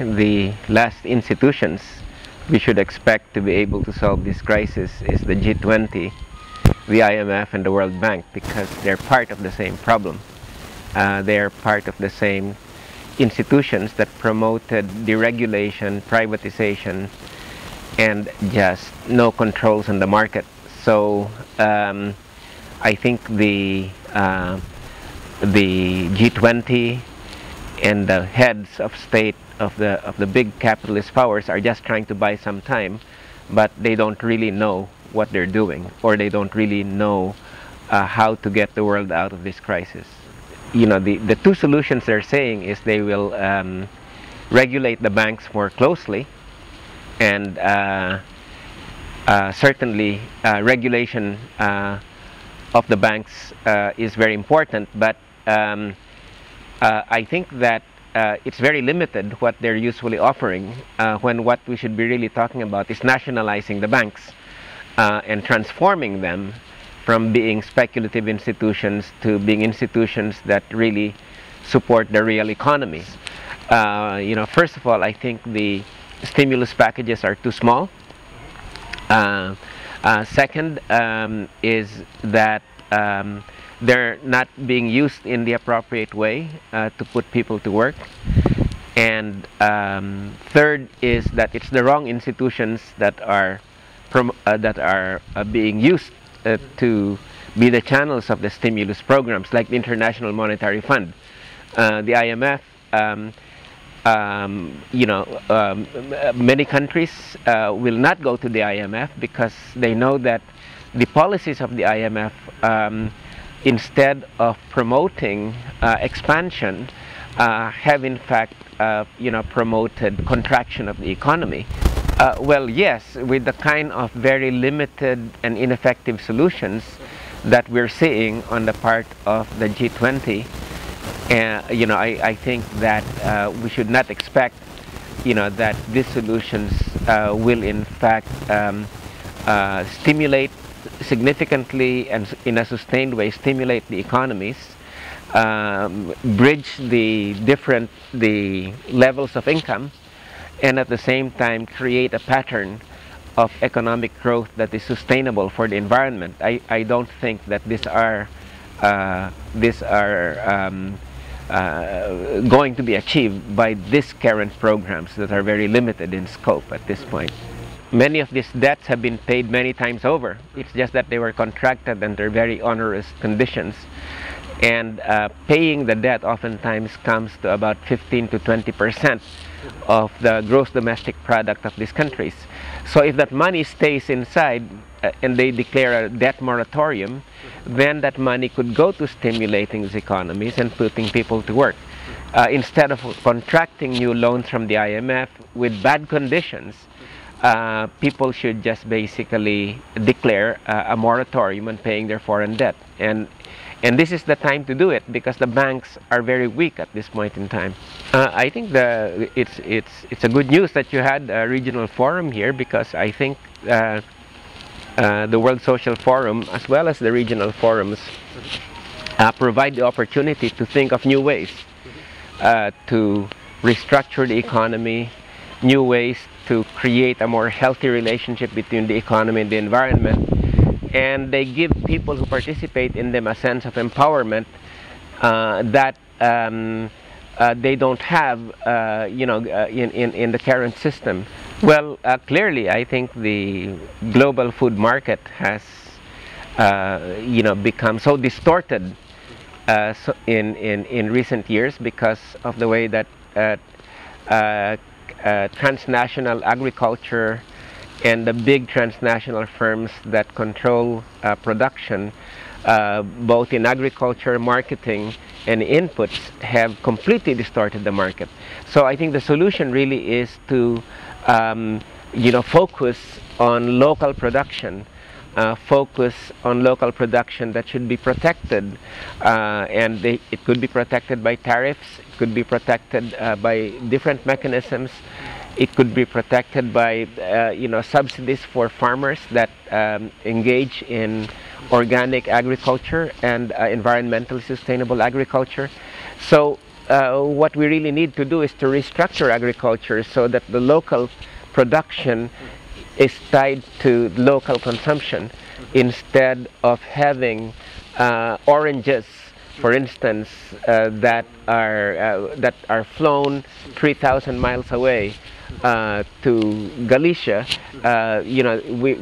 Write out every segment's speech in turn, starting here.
the last institutions we should expect to be able to solve this crisis is the G20, the IMF, and the World Bank, because they're part of the same problem. They're part of the same institutions that promoted deregulation, privatization, and just no controls on the market. So I think the G20 and the heads of state of the big capitalist powers are just trying to buy some time, but they don't really know what they're doing, or they don't really know how to get the world out of this crisis. You know, the two solutions they're saying is they will regulate the banks more closely, and certainly regulation of the banks is very important, but I think that it's very limited what they're usually offering, when what we should be really talking about is nationalizing the banks and transforming them from being speculative institutions to being institutions that really support the real economy. You know, first of all, I think the stimulus packages are too small. Second is that they're not being used in the appropriate way to put people to work. And third is that it's the wrong institutions that are being used to be the channels of the stimulus programs, like the International Monetary Fund. The IMF, you know, many countries will not go to the IMF because they know that the policies of the IMF, instead of promoting expansion, have in fact you know, promoted contraction of the economy. Well, yes, with the kind of very limited and ineffective solutions that we're seeing on the part of the G20, you know, I think that we should not expect, you know, that these solutions will in fact stimulate significantly and in a sustained way stimulate the economies, bridge the levels of income, and at the same time create a pattern of economic growth that is sustainable for the environment. I don't think that these are going to be achieved by these current programs that are very limited in scope at this point. Many of these debts have been paid many times over. It's just that they were contracted under very onerous conditions. And paying the debt oftentimes comes to about 15 to 20% of the gross domestic product of these countries. So if that money stays inside and they declare a debt moratorium, then that money could go to stimulating these economies and putting people to work. Instead of contracting new loans from the IMF with bad conditions, people should just basically declare a moratorium on paying their foreign debt. And this is the time to do it because the banks are very weak at this point in time. I think it's a good news that you had a regional forum here, because I think the World Social Forum as well as the regional forums provide the opportunity to think of new ways to restructure the economy, new ways to create a more healthy relationship between the economy and the environment. And they give people who participate in them a sense of empowerment that they don't have, you know, in the current system. Well, clearly, I think the global food market has, you know, become so distorted in recent years because of the way that transnational agriculture and the big transnational firms that control production, both in agriculture, marketing, and inputs, have completely distorted the market. So I think the solution really is to, you know, focus on local production, that should be protected, and it could be protected by tariffs, it could be protected by different mechanisms. It could be protected by, you know, subsidies for farmers that engage in organic agriculture and environmentally sustainable agriculture. So what we really need to do is to restructure agriculture so that the local production is tied to local consumption, instead of having oranges, for instance, that are flown 3,000 miles away to Galicia.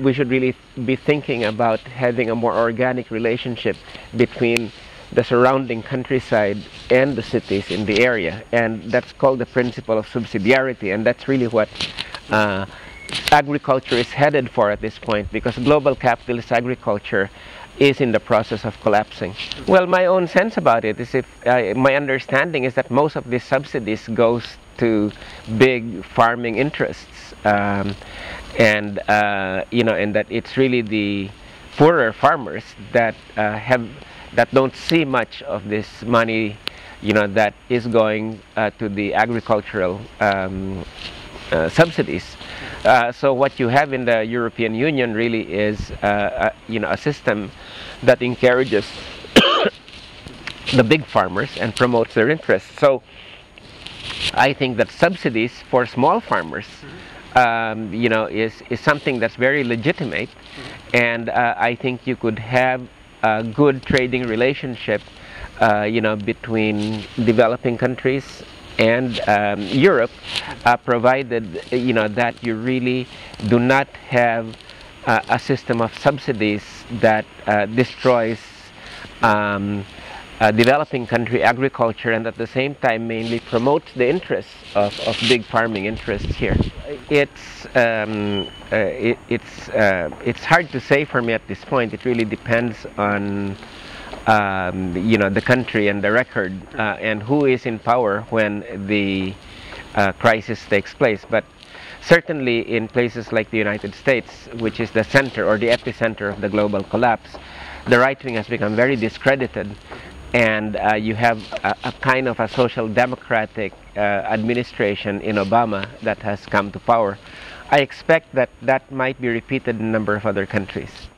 We should really be thinking about having a more organic relationship between the surrounding countryside and the cities in the area, and that's called the principle of subsidiarity, and that's really what agriculture is headed for at this point, because global capitalist agriculture is in the process of collapsing. Well, my own sense about it is, my understanding is that most of these subsidies goes to big farming interests, and that it's really the poorer farmers that don't see much of this money, that is going to the agricultural subsidies. So what you have in the European Union really is a system that encourages the big farmers and promotes their interests. So I think that subsidies for small farmers is something that's very legitimate, and I think you could have a good trading relationship between developing countries and Europe, provided that you really do not have a system of subsidies that destroys developing country agriculture, and at the same time mainly promotes the interests of big farming interests here. It's hard to say for me at this point. It really depends on the country and the record, and who is in power when the crisis takes place. But certainly in places like the United States, which is the center or the epicenter of the global collapse, the right wing has become very discredited, and you have a kind of a social democratic administration in Obama that has come to power. I expect that might be repeated in a number of other countries.